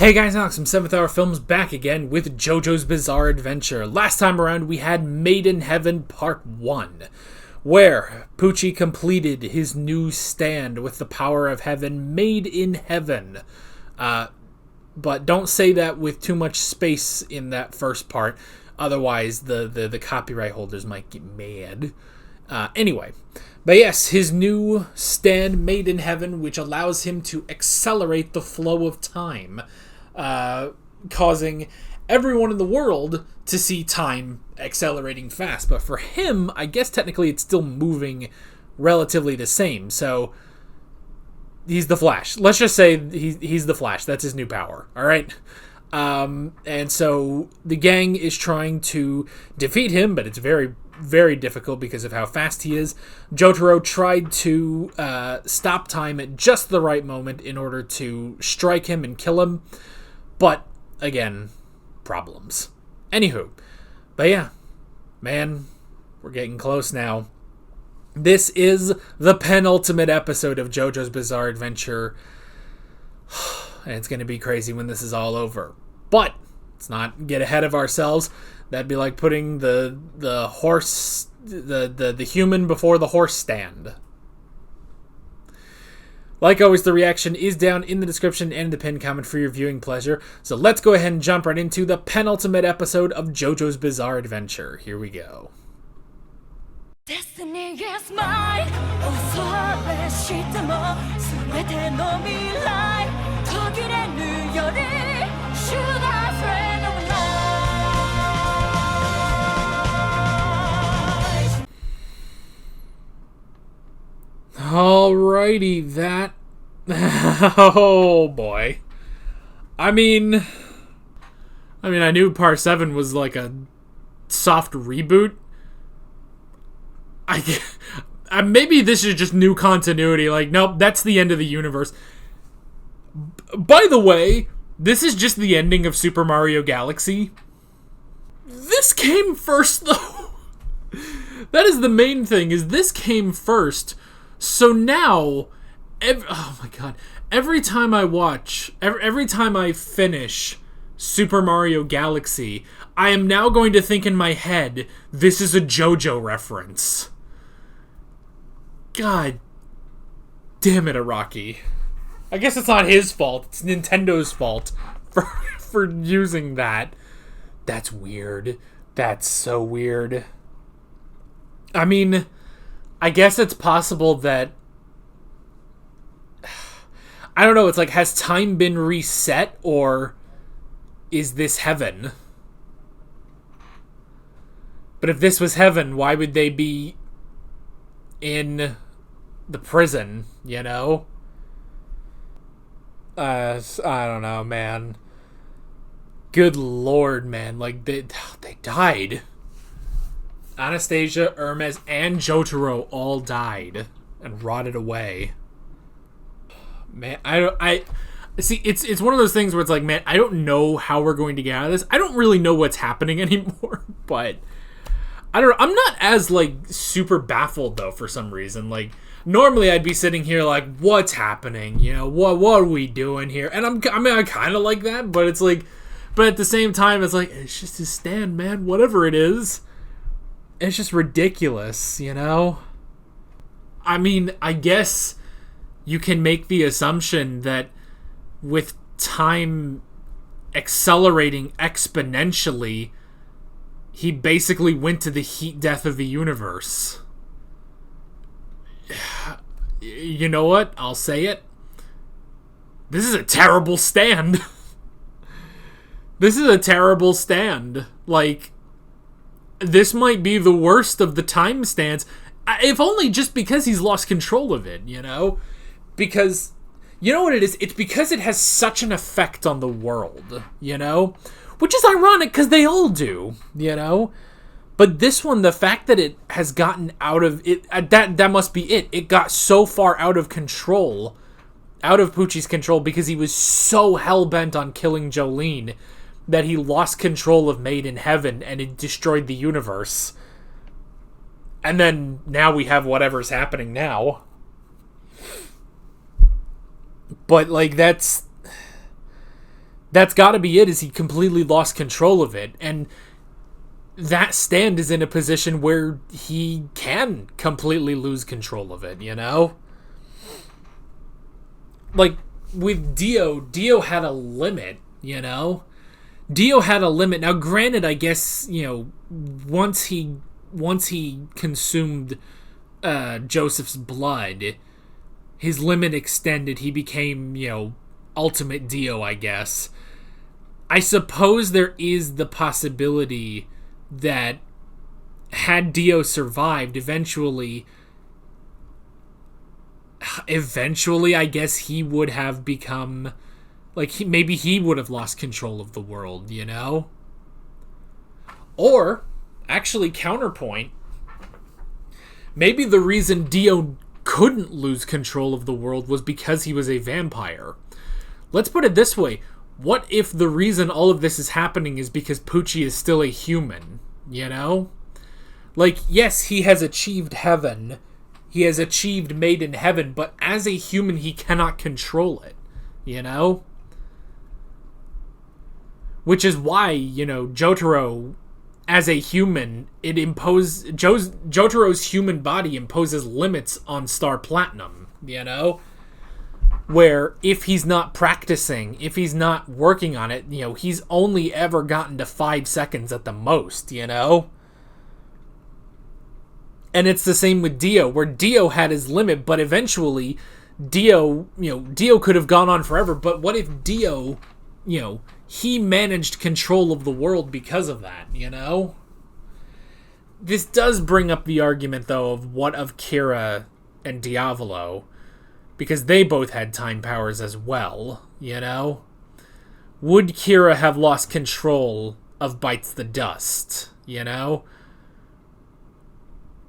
Hey guys, Alex from 7th Hour Films back again with JoJo's Bizarre Adventure. Last time around we had Maiden Heaven Part 1, where Poochie completed his new stand with the power of heaven made in heaven. But don't say that with too much space in that first part, otherwise the copyright holders might get mad. Anyway, but yes, his new stand made in heaven, which allows him to accelerate the flow of time, causing everyone in the world to see time accelerating fast. But for him, I guess technically it's still moving relatively the same. So he's the Flash. Let's just say he's the Flash. That's his new power. All right. And so the gang is trying to defeat him, but it's very, very difficult because of how fast he is. Jotaro tried to stop time at just the right moment in order to strike him and kill him. But, again, problems. Anywho, but yeah, man, we're getting close now. This is the penultimate episode of JoJo's Bizarre Adventure. And it's going to be crazy when this is all over. But let's not get ahead of ourselves. That'd be like putting the horse, the human before the horse stand. Like always, the reaction is down in the description and the pinned comment for your viewing pleasure. So let's go ahead and jump right into the penultimate episode of JoJo's Bizarre Adventure. Here we go. Destiny is mine. Alrighty, that... oh, boy. I mean, I knew Part 7 was like a soft reboot. Maybe this is just new continuity. Like, nope, that's the end of the universe. By the way, this is just the ending of Super Mario Galaxy. This came first, though. That is the main thing, is this came first. So now, oh my god, every time I finish Super Mario Galaxy, I am now going to think in my head, this is a JoJo reference. God damn it, Araki. I guess it's not his fault, it's Nintendo's fault for using that. That's weird. That's so weird. I mean, I guess it's possible that... I don't know, it's like, has time been reset, or is this heaven? But if this was heaven, why would they be in the prison, you know? I don't know, man. Good lord, man. Like, they died. Anastasia, Hermes, and Jotaro all died and rotted away. Man, I see. It's one of those things where it's like, man, I don't know how we're going to get out of this. I don't really know what's happening anymore, but I don't know. I'm not as like super baffled though for some reason. Like normally I'd be sitting here like, what's happening? You know, what are we doing here? And I kind of like that, but it's like, but at the same time, it's like it's just a stand, man. Whatever it is. It's just ridiculous, you know? I mean, I guess you can make the assumption that with time accelerating exponentially, he basically went to the heat death of the universe. You know what? I'll say it. This is a terrible stand. This is a terrible stand. Like... this might be the worst of the time stands, if only just because he's lost control of it, you know? Because, you know what it is? It's because it has such an effect on the world, you know? Which is ironic, because they all do, you know? But this one, the fact that it has gotten out of... it, that must be it. It got so far out of control, out of Poochie's control, because he was so hell-bent on killing Jolene, that he lost control of Maiden Heaven and it destroyed the universe. And then now we have whatever's happening now. But like that's That's got to be it, is he completely lost control of it. And that stand is in a position where he can completely lose control of it, you know? Like, with Dio had a limit, you know? Dio had a limit. Now, granted, I guess, you know, once he consumed Joseph's blood, his limit extended. He became, you know, Ultimate Dio, I guess. I suppose there is the possibility that had Dio survived, eventually, I guess he would have become, like, maybe he would have lost control of the world, you know? Or, actually, counterpoint, maybe the reason Dio couldn't lose control of the world was because he was a vampire. Let's put it this way. What if the reason all of this is happening is because Pucci is still a human, you know? Like, yes, he has achieved heaven. He has achieved Maiden heaven, but as a human, he cannot control it, you know? Which is why, you know, Jotaro, as a human, Jotaro's human body imposes limits on Star Platinum, you know? Where if he's not practicing, if he's not working on it, you know, he's only ever gotten to 5 seconds at the most, you know? And it's the same with Dio, where Dio had his limit, but eventually Dio could have gone on forever, but what if Dio, you know, he managed control of the world because of that, you know? This does bring up the argument, though, of what of Kira and Diavolo, because they both had time powers as well, you know? Would Kira have lost control of Bites the Dust, you know?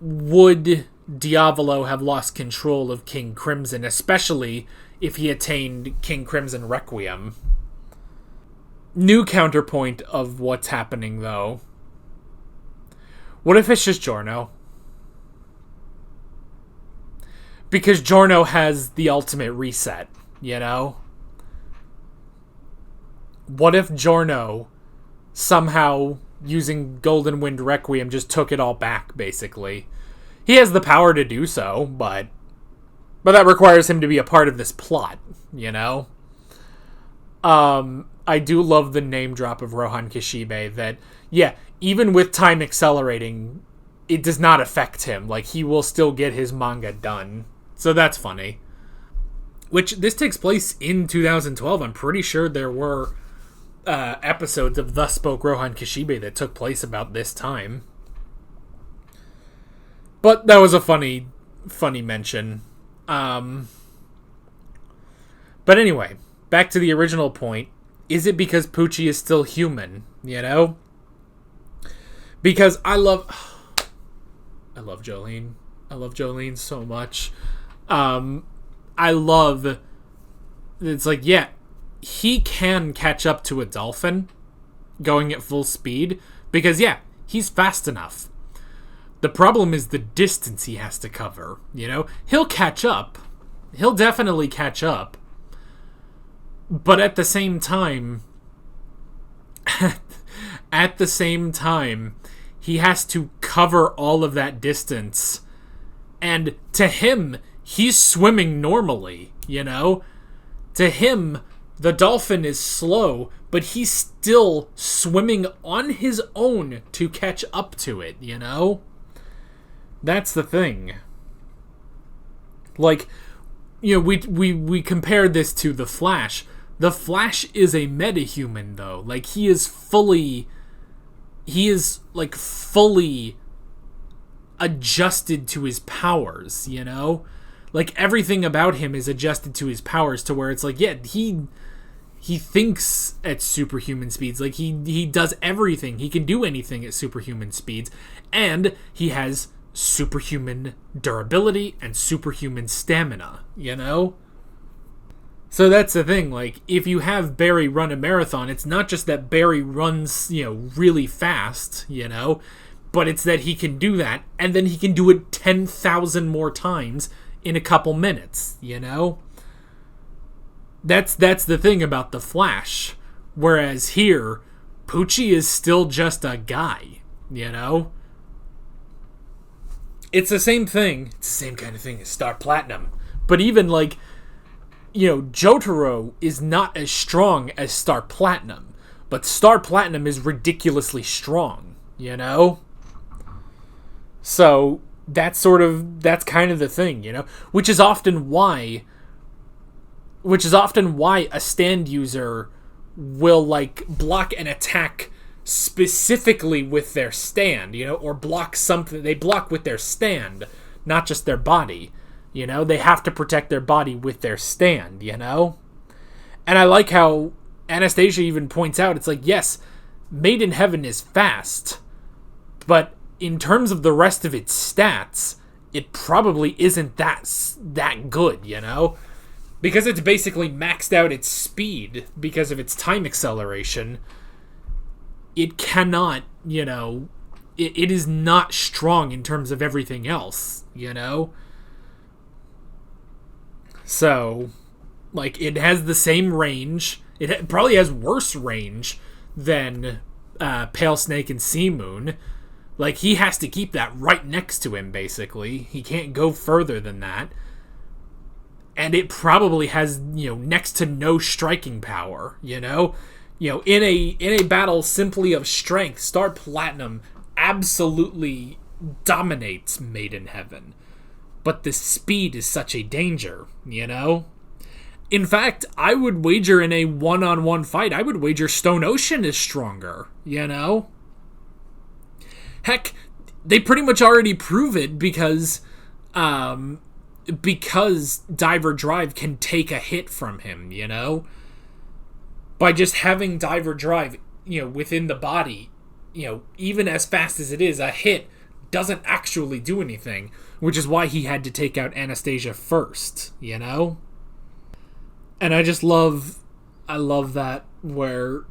Would Diavolo have lost control of King Crimson, especially if he attained King Crimson Requiem? New counterpoint of what's happening, though. What if it's just Giorno? Because Giorno has the ultimate reset, you know? What if Giorno, somehow, using Golden Wind Requiem, just took it all back, basically? He has the power to do so, but that requires him to be a part of this plot, you know? I do love the name drop of Rohan Kishibe, that, yeah, even with time accelerating, it does not affect him. Like, he will still get his manga done. So that's funny. Which, this takes place in 2012. I'm pretty sure there were episodes of Thus Spoke Rohan Kishibe that took place about this time. But that was a funny mention. But anyway, back to the original point. Is it because Pucci is still human, you know? Because I love Jolene. I love Jolene so much. It's like, yeah, he can catch up to a dolphin going at full speed because, yeah, he's fast enough. The problem is the distance he has to cover, you know? He'll catch up. He'll definitely catch up. But at the same time, he has to cover all of that distance. And to him, he's swimming normally, you know? To him, the dolphin is slow, but he's still swimming on his own to catch up to it, you know? That's the thing. Like, you know, we compared this to The Flash. The Flash is a metahuman, though. Like, he is fully adjusted to his powers, you know? Like, everything about him is adjusted to his powers to where it's like, yeah, he thinks at superhuman speeds. Like, he does everything. He can do anything at superhuman speeds. And he has superhuman durability and superhuman stamina, you know? So that's the thing, like, if you have Barry run a marathon, it's not just that Barry runs, you know, really fast, you know, but it's that he can do that, and then he can do it 10,000 more times in a couple minutes, you know? That's the thing about the Flash, Whereas here, Poochie is still just a guy, you know? It's the same thing. It's the same kind of thing as Star Platinum. But even, like, you know, Jotaro is not as strong as Star Platinum. But Star Platinum is ridiculously strong, you know? So, that's kind of the thing, you know? Which is often why a stand user will, like, block an attack specifically with their stand, you know, or block something. They block with their stand, not just their body, you know. They have to protect their body with their stand, you know. And I like how Anastasia even points out, it's like, yes, Maiden Heaven is fast, but in terms of the rest of its stats, it probably isn't that good, you know, because it's basically maxed out its speed because of its time acceleration. It cannot, you know, it is not strong in terms of everything else, you know? So, like, it has the same range. It probably has worse range than Pale Snake and Sea Moon. Like, he has to keep that right next to him, basically. He can't go further than that. And it probably has, you know, next to no striking power, you know? You know, in a battle simply of strength, Star Platinum absolutely dominates Maiden Heaven. But the speed is such a danger, you know? In fact, I would wager in a one-on-one fight, I would wager Stone Ocean is stronger, you know? Heck, they pretty much already prove it because Diver Drive can take a hit from him, you know? By just having Diver Drive, you know, within the body, you know, even as fast as it is, a hit doesn't actually do anything, which is why he had to take out Anastasia first, you know? And I love that where,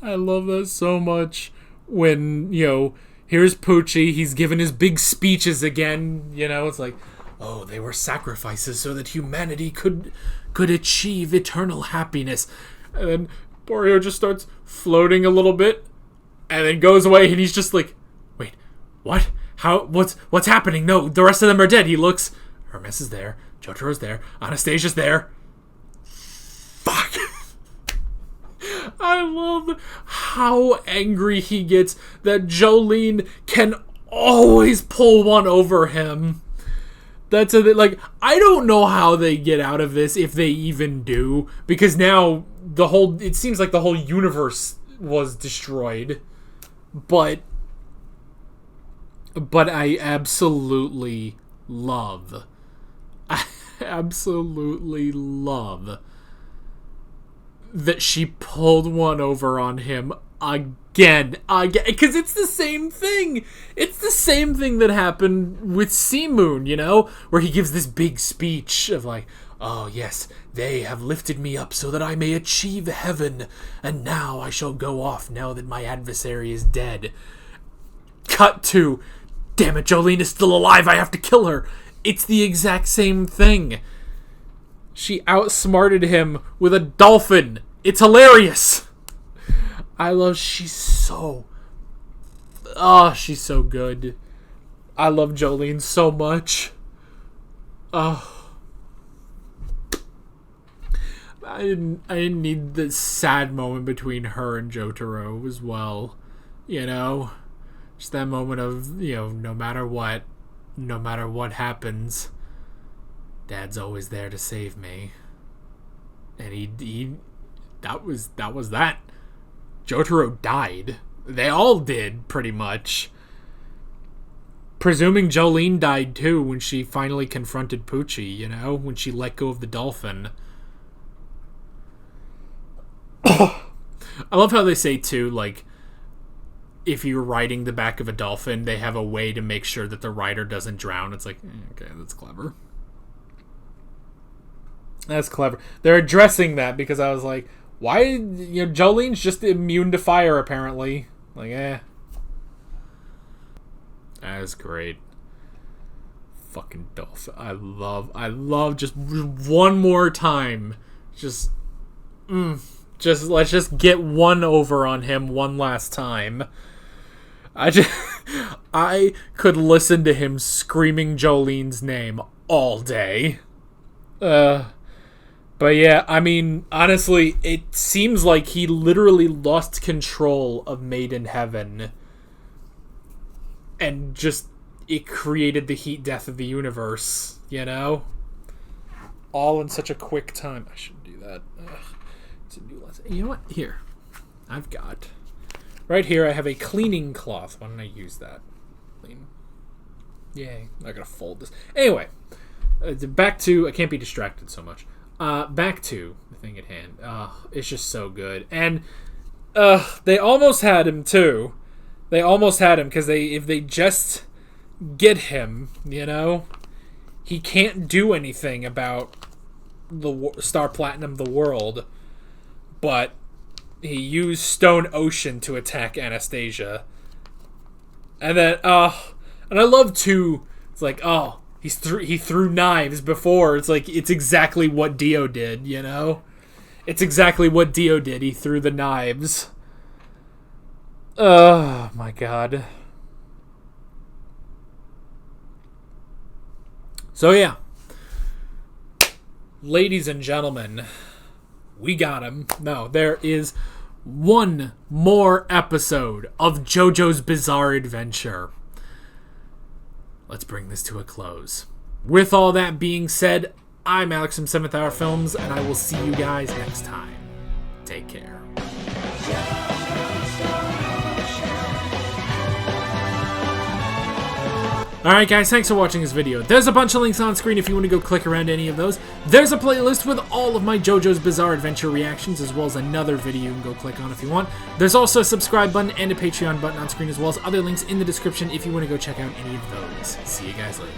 I love that so much when, you know, here's Poochie, he's given his big speeches again, you know, it's like, oh, they were sacrifices so that humanity could achieve eternal happiness. And then Borio just starts floating a little bit and then goes away and he's just like, wait, what? What's happening? No, the rest of them are dead. He looks, Hermes is there, Jotaro's there, Anastasia's there. Fuck. I love how angry he gets that Jolene can always pull one over him. That's like, I don't know how they get out of this, if they even do, because now it seems like the whole universe was destroyed. But I absolutely love that she pulled one over on him again, because it's the same thing. It's the same thing that happened with Sea Moon, you know, where he gives this big speech of like, oh yes, they have lifted me up so that I may achieve heaven, and now I shall go off now that my adversary is dead. Cut to, damn it, Jolene is still alive, I have to kill her. It's the exact same thing. She outsmarted him with a dolphin. It's hilarious. She's so good. I love Jolene so much. Oh. I didn't need this sad moment between her and Jotaro as well. You know? Just that moment of, you know, no matter what happens, Dad's always there to save me. And that was that. Jotaro died. They all did, pretty much. Presuming Jolene died too when she finally confronted Poochie, you know? When she let go of the dolphin. I love how they say too, like, if you're riding the back of a dolphin, they have a way to make sure that the rider doesn't drown. It's like, okay, that's clever. That's clever. They're addressing that because I was like, why, you know, Jolene's just immune to fire, apparently. Like, That is great. Fucking dolphin. I love just one more time. Just let's just get one over on him one last time. I could listen to him screaming Jolene's name all day. But yeah, I mean, honestly, it seems like he literally lost control of Maiden Heaven. And just, it created the heat death of the universe, you know? All in such a quick time. I shouldn't do that. You know what? Here. I've got... Right here, I have a cleaning cloth. Why don't I use that? Clean. Yay. I'm not going to fold this. Anyway. Back to... I can't be distracted so much. Back to the thing at hand. It's just so good. And they almost had him, too. They almost had him, because if they just get him, you know, he can't do anything about the Star Platinum, the world. But he used Stone Ocean to attack Anastasia. And then, and I love, too, it's like, he threw knives before. It's like, it's exactly what Dio did, you know? It's exactly what Dio did. He threw the knives. Oh, my God. So, yeah. Ladies and gentlemen, we got him. No, there is one more episode of JoJo's Bizarre Adventure. Let's bring this to a close. With all that being said, I'm Alex from 7th Hour Films, and I will see you guys next time. Take care. Alright guys, thanks for watching this video. There's a bunch of links on screen if you want to go click around any of those. There's a playlist with all of my JoJo's Bizarre Adventure reactions, as well as another video you can go click on if you want. There's also a subscribe button and a Patreon button on screen, as well as other links in the description if you want to go check out any of those. See you guys later.